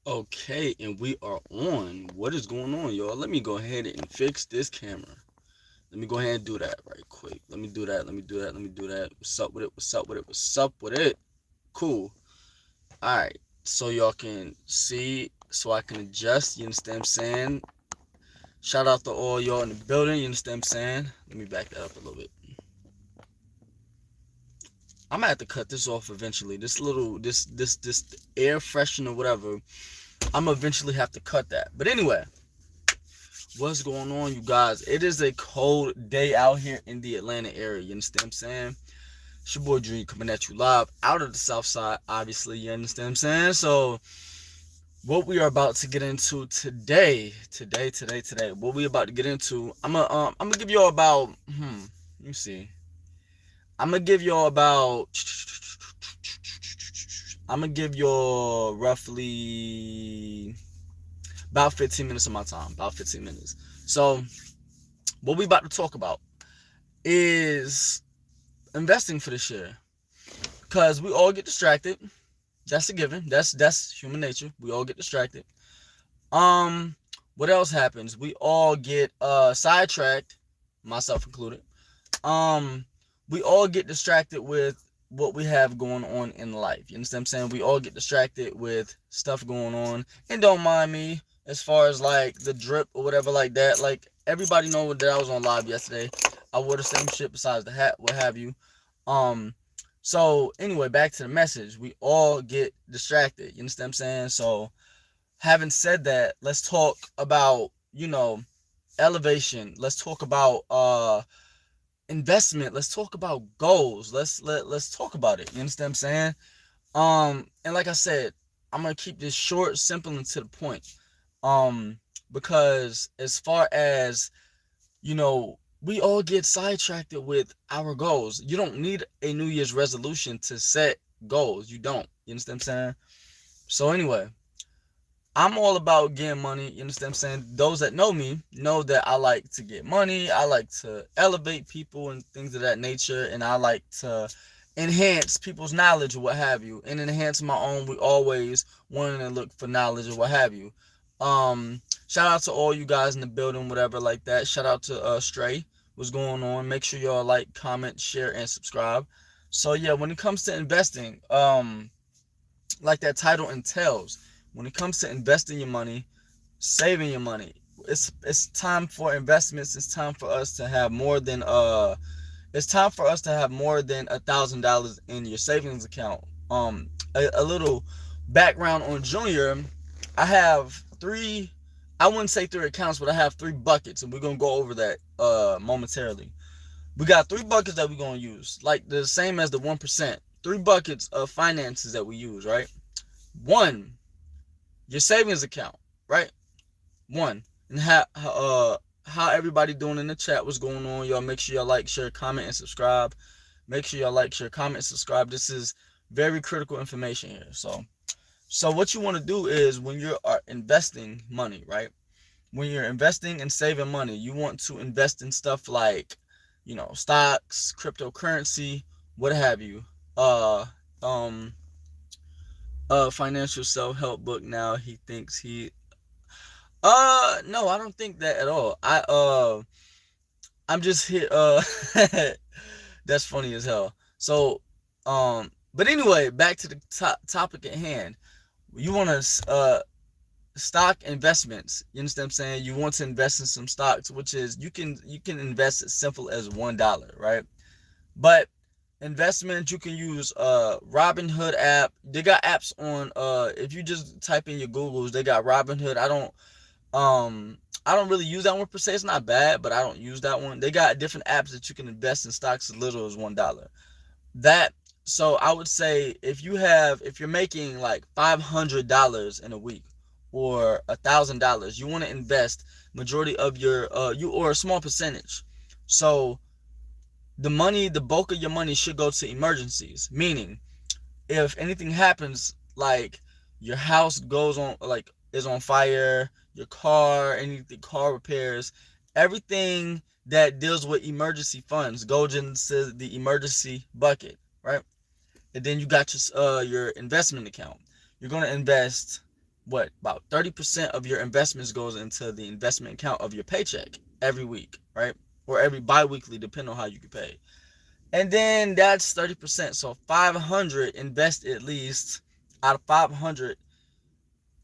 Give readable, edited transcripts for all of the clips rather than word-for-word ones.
Okay, and we are on. What is going on, y'all? Let me go ahead and fix this camera. Let me go ahead and do that right quick. Let me do that. Let me do that. Let me do that. What's up with it? What's up with it? What's up with it? Cool. All right. So y'all can see, so I can adjust. You understand what I'm saying? Shout out to all y'all in the building. You understand what I'm saying? Let me back that up a little bit. I'm gonna have to cut this off eventually. This air freshener, whatever. I'm gonna eventually have to cut that. But anyway, what's going on, you guys? It is a cold day out here in the Atlanta area. You understand what I'm saying? It's your boy Dream coming at you live out of the South Side, obviously. You understand what I'm saying? So, what we are about to get into today, what we about to get into, I'm gonna give y'all about, let me see. I'm gonna give y'all about, I'm gonna give y'all roughly about 15 minutes of my time, about 15 minutes. So, what we about to talk about is investing for this year, because we all get distracted. That's a given. That's human nature. We all get distracted. Um, what else happens? We all get sidetracked, myself included. Um, we all get distracted with what we have going on in life. You understand what I'm saying? We all get distracted with stuff going on. And don't mind me as far as like the drip or whatever like that. Like everybody know that I was on live yesterday. I wore the same shit besides the hat, what have you. Um, so anyway, back to the message. We all get distracted. You understand what I'm saying? So having said that, let's talk about, elevation. Let's talk about investment. Let's talk about goals. Let's talk about it. You understand what I'm saying? And like I said, I'm gonna keep this short, simple, and to the point. Um, because as far as we all get sidetracked with our goals. You don't need a New Year's resolution to set goals. You don't. You understand what I'm saying? So anyway, I'm all about getting money. You understand what I'm saying? Those that know me know that I like to get money. I like to elevate people and things of that nature. And I like to enhance people's knowledge or what have you. And enhance my own. We always wanting to look for knowledge or what have you. Shout out to all you guys in the building, whatever like that. Shout out to Stray. What's going on? Make sure y'all like, comment, share, and subscribe. So yeah, when it comes to investing, like that title entails, when it comes to investing your money, saving your money, it's time for investments. It's time for us to have more than it's time for us to have more than $1,000 in your savings account. A little background on Junior. I have three, I wouldn't say three accounts, but I have three buckets, and we're gonna go over that momentarily. We got three buckets that we're gonna use, like the same as the 1%. Three buckets of finances that we use, right? One, your savings account, right? One, and how everybody doing in the chat, what's going on, y'all? Make sure y'all like, share, comment, and subscribe. Make sure y'all like, share, comment, and subscribe. This is very critical information here. So what you want to do is when you are investing money, right? When you're investing and saving money, you want to invest in stuff like, stocks, cryptocurrency, what have you. Uh, um, Financial self-help book. Now he thinks he no, I don't think that at all. I'm just hit that's funny as hell. So but anyway, back to the topic at hand. You want to stock investments. You understand what I'm saying? You want to invest in some stocks, which is you can invest as simple as $1, right? But investment, you can use Robinhood app. They got apps on if you just type in your Googles, they got Robinhood. I don't really use that one per se. It's not bad, but I don't use that one. They got different apps that you can invest in stocks as little as $1. That so I would say if you're making like $500 in a week or $1,000, you want to invest majority of your you or a small percentage. So the bulk of your money should go to emergencies. Meaning, if anything happens, like your house goes on, like is on fire, your car, anything, car repairs, everything that deals with emergency funds goes into the emergency bucket, right? And then you got your investment account. You're gonna invest about 30% of your investments goes into the investment account of your paycheck every week, right? Or every bi-weekly, depending on how you get paid. And then that's 30%. So 500, invest at least out of 500,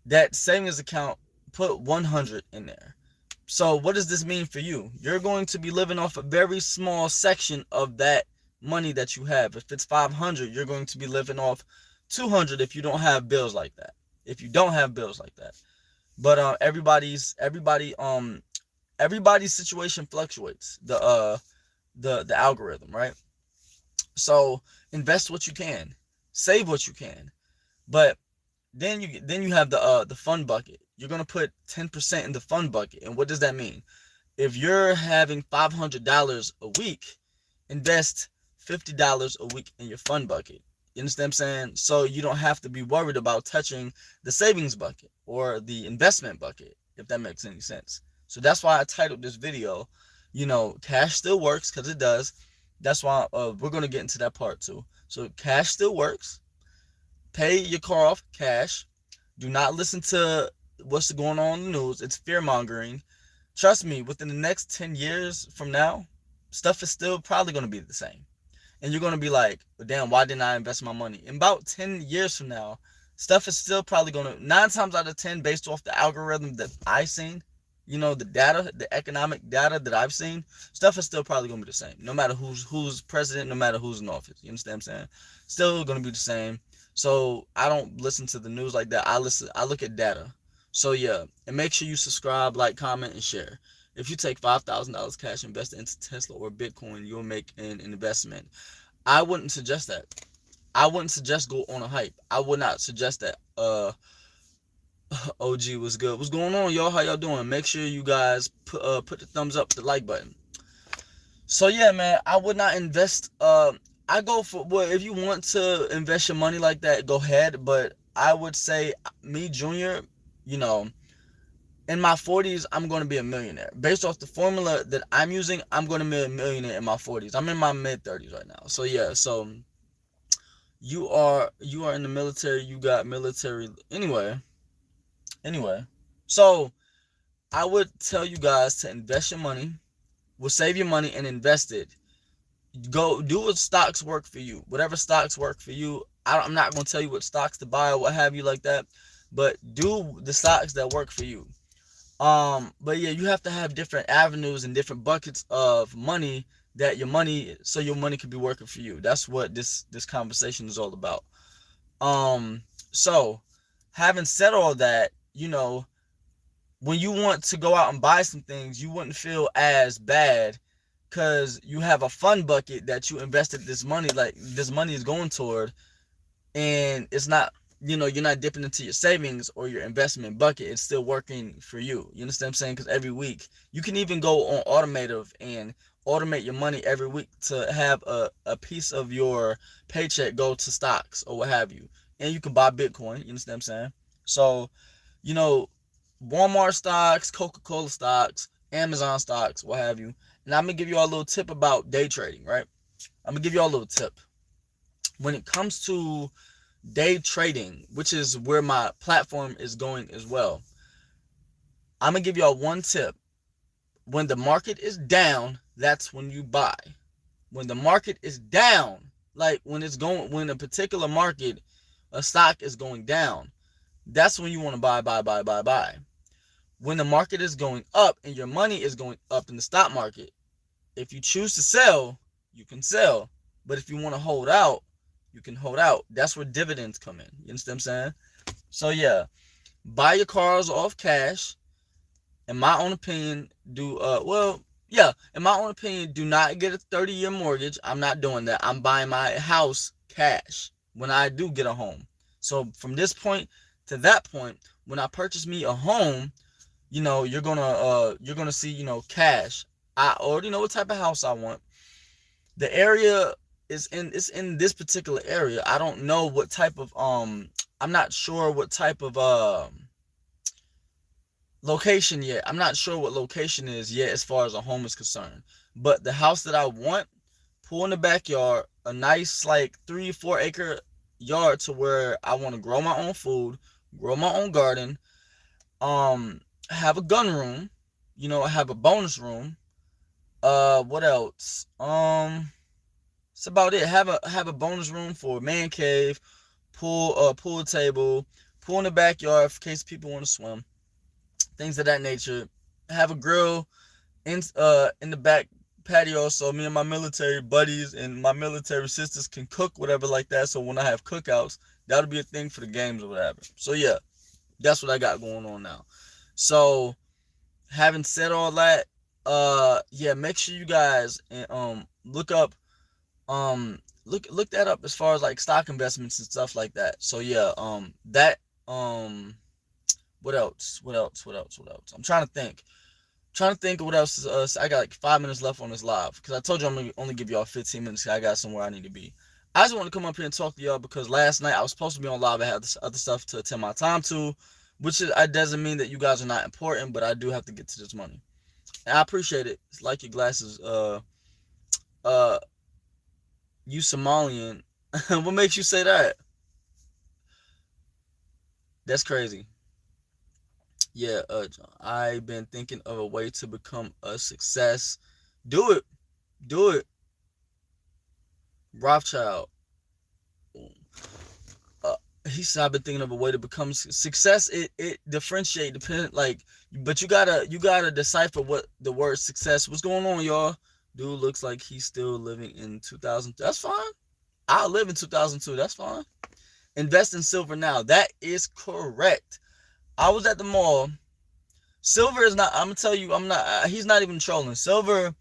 that savings account, put 100 in there. So what does this mean for you? You're going to be living off a very small section of that money that you have. If it's 500, you're going to be living off 200 if you don't have bills like that. If you don't have bills like that. But everybody's situation fluctuates. The algorithm, right? So invest what you can, save what you can. But then you have the fun bucket. You're gonna put 10% in the fun bucket. And what does that mean? If you're having $500 a week, invest $50 a week in your fun bucket. You understand what I'm saying? So you don't have to be worried about touching the savings bucket or the investment bucket, if that makes any sense. So that's why I titled this video, cash still works, because it does. That's why we're going to get into that part too. So cash still works. Pay your car off cash. Do not listen to what's going on in the news. It's fear mongering. Trust me, within the next 10 years from now, stuff is still probably going to be the same. And you're going to be like, well, damn, why didn't I invest my money? In about 10 years from now, stuff is still probably going to, 9 times out of 10, based off the algorithm that I've seen, the data, the economic data that I've seen, stuff is still probably going to be the same. No matter who's president, no matter who's in office. You understand what I'm saying? Still going to be the same. So I don't listen to the news like that. I look at data. So yeah, and make sure you subscribe, like, comment, and share. If you take $5,000 cash, invest it into Tesla or Bitcoin, you'll make an investment. I wouldn't suggest that. I wouldn't suggest go on a hype. I would not suggest that. OG was good. What's going on, y'all? How y'all doing? Make sure you guys put the thumbs up, the like button. So yeah, man, I would not invest. I go for, well, if you want to invest your money like that, go ahead. But I would say, me, Junior, in my 40s, I'm going to be a millionaire. Based off the formula that I'm using, I'm going to be a millionaire in my 40s. I'm in my mid 30s right now. So yeah, so you are in the military. You got military anyway. So I would tell you guys to invest your money. We'll save your money and invest it. Go do what stocks work for you. Whatever stocks work for you. I'm not going to tell you what stocks to buy or what have you like that, but do the stocks that work for you. But yeah, you have to have different avenues and different buckets of money so your money could be working for you. That's what this conversation is all about. So having said all that, when you want to go out and buy some things, you wouldn't feel as bad because you have a fun bucket that you invested this money, like this money is going toward, and it's not, you're not dipping into your savings or your investment bucket. It's still working for you. You understand what I'm saying? Because every week, you can even go on Automative and automate your money every week to have a piece of your paycheck go to stocks or what have you. And you can buy Bitcoin. You understand what I'm saying? So, Walmart stocks, Coca-Cola stocks, Amazon stocks, what have you. And I'm going to give you all a little tip about day trading, right? I'm going to give you all a little tip. When it comes to day trading, which is where my platform is going as well, I'm going to give y'all one tip. When the market is down, that's when you buy. When the market is down, like when a particular market, a stock is going down, that's when you want to buy. When the market is going up and your money is going up in the stock market, if you choose to sell, you can sell. But if you want to hold out, you can hold out. That's where dividends come in. You understand what I'm saying? So yeah, buy your cars off cash. In my own opinion, do not get a 30-year mortgage. I'm not doing that. I'm buying my house cash when I do get a home. So from this point to that point, when I purchase me a home, you're gonna see, cash. I already know what type of house I want. The area it's in this particular area. I don't know what type of I'm not sure what type of location yet. I'm not sure what location is yet as far as a home is concerned. But the house that I want, pool in the backyard, a nice like 3-4 acre yard to where I want to grow my own food, grow my own garden, um, have a gun room, have a bonus room. What else? It's about it. Have a bonus room for a man cave, pool table, pool in the backyard in case people want to swim, things of that nature. Have a grill in the back patio so me and my military buddies and my military sisters can cook whatever like that. So when I have cookouts, that'll be a thing for the games or whatever. So yeah, that's what I got going on now. So having said all that, yeah, make sure you guys look up look that up as far as like stock investments and stuff like that. So yeah, that what else? What else? What else? What else? I'm trying to think of what else is I got like 5 minutes left on this live because I told you I'm gonna only give y'all 15 minutes. I got somewhere I need to be. I just want to come up here and talk to y'all because last night I was supposed to be on live. I had this other stuff to attend my time to, which doesn't mean that you guys are not important, but I do have to get to this money. And I appreciate it. It's like your glasses. Uh, you Somalian. What makes you say that? That's crazy. Yeah, I've been thinking of a way to become a success. Do it. Do it. Rothschild. Uh, he said I've been thinking of a way to become success. It differentiate dependent like, but you gotta decipher what the word success. What's going on, y'all? Dude looks like he's still living in 2000. That's fine. I'll live in 2002. That's fine. Invest in silver now. That is correct. I was at the mall. Silver is not. I'm gonna tell you. I'm not. He's not even trolling. Silver.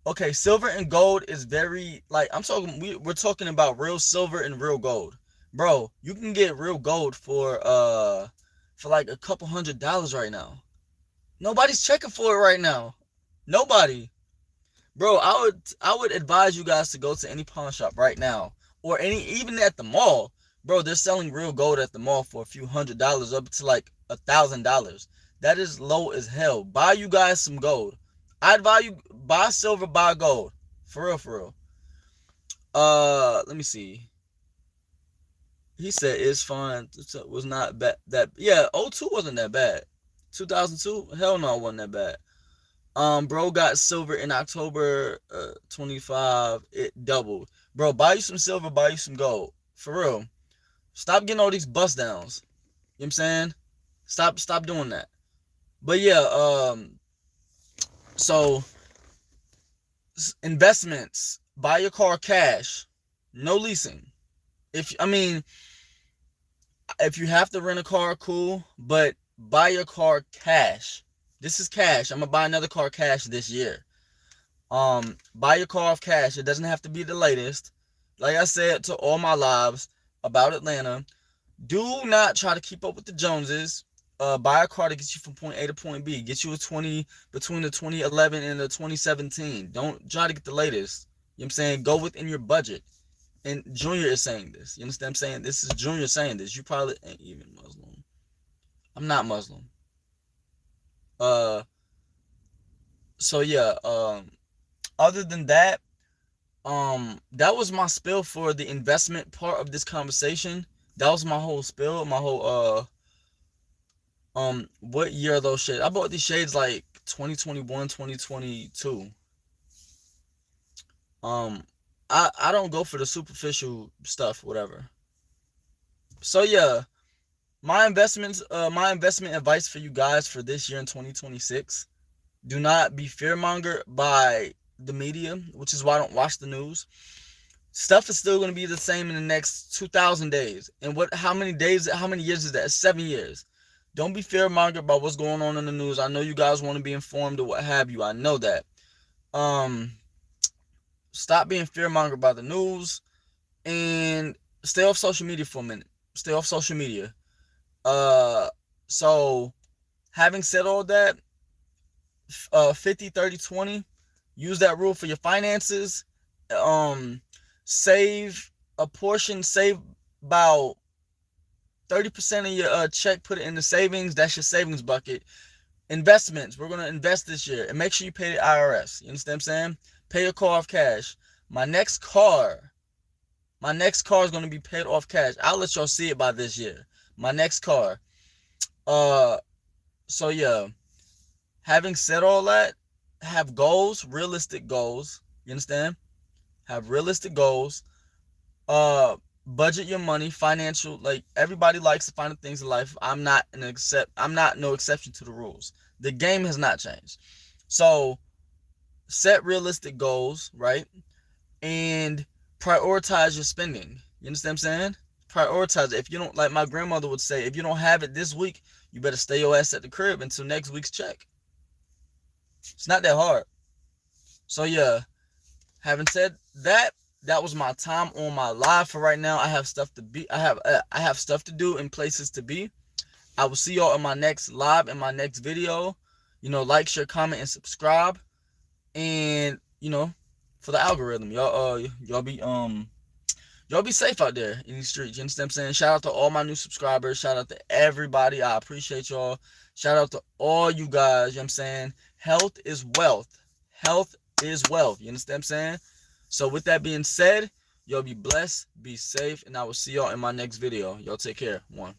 Okay, silver and gold is very like I'm talking. We're talking about real silver and real gold, bro. You can get real gold for like a couple $100 right now. Nobody's checking for it right now. Nobody, bro. I would advise you guys to go to any pawn shop right now or any even at the mall, bro. They're selling real gold at the mall for a few $100 up to like $1,000. That is low as hell. Buy you guys some gold. I'd buy you buy silver, buy gold. For real, for real. Let me see. He said it's fine. It was not bad. That yeah, '02 wasn't that bad. 2002, hell no, it wasn't that bad. Bro got silver in October 25. It doubled. Bro, buy you some silver, buy you some gold. For real. Stop getting all these bust downs. You know what I'm saying? Stop doing that. But yeah, so investments, buy your car cash, no leasing. If I mean, if you have to rent a car, cool, but buy your car cash. This is cash. I'm gonna buy another car cash this year. Buy your car off cash. It doesn't have to be the latest. Like I said to all my lives about Atlanta, do not try to keep up with the Joneses. Buy a car to get you from point A to point B. Get you a 20 between the 2011 and the 2017. Don't try to get the latest. You know what I'm saying? Go within your budget. And Junior is saying this. You understand what I'm saying? This is Junior saying this. You probably ain't even Muslim. I'm not Muslim. Uh, so yeah. Other than that, that was my spill for the investment part of this conversation. That was my whole spill. My whole what year are those shades? I bought these shades like 2021, 2022. Um, I don't go for the superficial stuff, whatever. So yeah, my investment advice for you guys for this year in 2026. Do not be fearmongered by the media, which is why I don't watch the news. Stuff is still going to be the same in the next 2,000 days. And how many days, how many years is that? 7 years. Don't be fearmongered by what's going on in the news. I know you guys want to be informed or what have you. I know that. Um, Stop being fearmongered by the news and stay off social media for a minute. Stay off social media. Uh, so having said all that, 50, 30, 20, use that rule for your finances. Save a portion, save about 30% of your check, put it in the savings. That's your savings bucket. Investments, we're going to invest this year. And make sure you pay the IRS. You understand what I'm saying? Pay your car off cash. My next car is going to be paid off cash. I'll let y'all see it by this year. My next car. Uh, so yeah. Having said all that, have goals, realistic goals. You understand? Have realistic goals. Uh, budget your money, financial. Like everybody likes to find the things in life. I'm not no exception to the rules. The game has not changed. So set realistic goals, right? And prioritize your spending. You understand what I'm saying? Prioritize it. If you don't, like my grandmother would say, if you don't have it this week, you better stay your ass at the crib until next week's check. It's not that hard. So yeah, having said that, that was my time on my live for right now. I have stuff to be. I have stuff to do and places to be. I will see y'all in my next live, in my next video. Like, share, comment, and subscribe. And for the algorithm, y'all be safe out there in these streets. You understand what I'm saying? Shout out to all my new subscribers. Shout out to everybody. I appreciate y'all. Shout out to all you guys. You know what I'm saying? Health is wealth. Health is wealth. You understand what I'm saying? So with that being said, y'all be blessed, be safe, and I will see y'all in my next video. Y'all take care. One.